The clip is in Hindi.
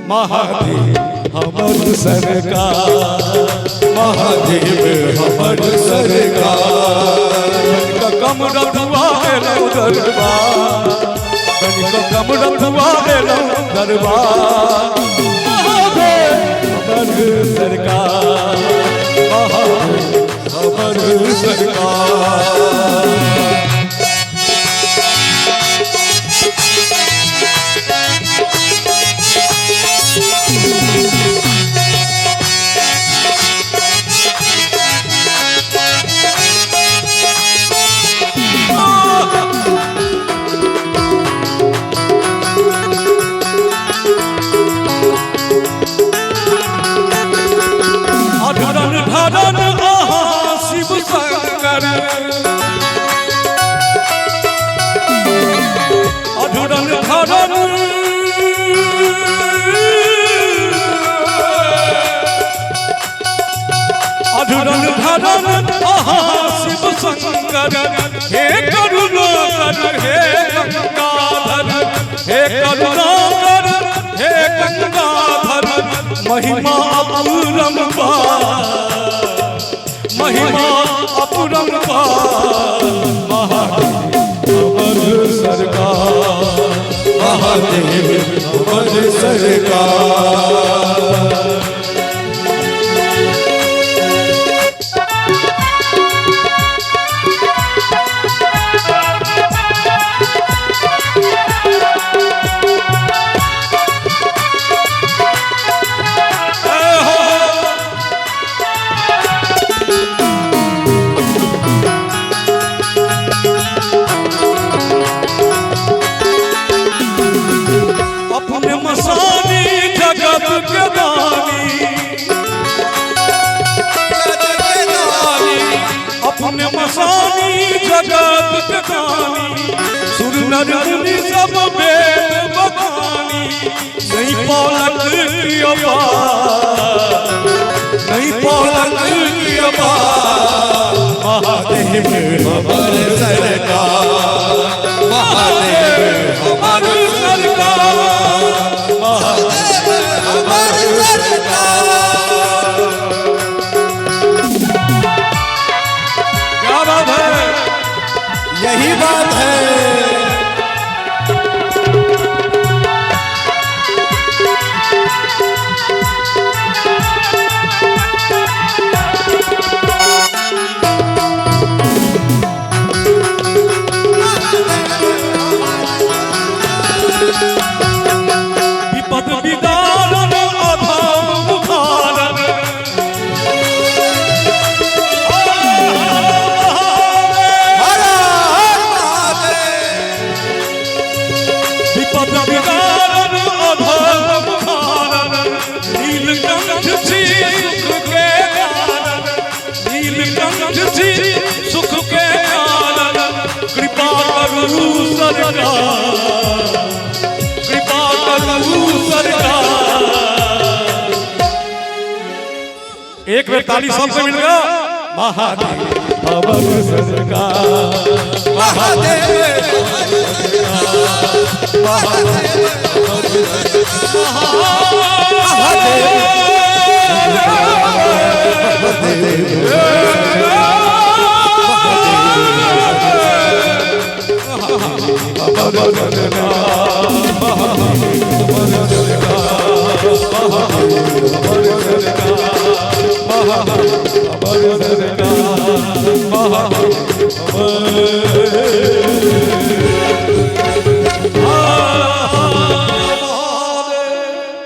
महादेव हमर सरकार, महादेव हमर सरकार। कम रखवा एलौ दरबार, कम रखवा एलौ दरबार। महादेव हमर सरकार, महादेव हमर सरकार। अधुरन धरन अधुरन धरन आहा शिव शंकर। हे करुणाकर हे गंगाधर, हे करुणाकर हे गंगाधर। महिमा अपरंपार, महिमा अपरंपार। महादेव हमर सरकार, महादेव हमर सरकार। अपने मसानी जगत के दानी, सुर नर मुनि सब वेद बखानी। नहीं पौलक की अपार, नहीं पौलक की अपार। महादेव हमर सरकार, महादेव हमर सरकार, महादेव हमर सरकार। यही बात है। विपद विदारन अधम उखारन, विपद विदारन अधम उखारन। नीलकंठ जी सुख के कारण, नीलकंठ जी सुख के कारण। कृपा करू सरकार, कृपा करू सरकार। एक बेर ताली सबसे मिल गया। महादेव हमर सरकार, महादेव महादेव सरकार।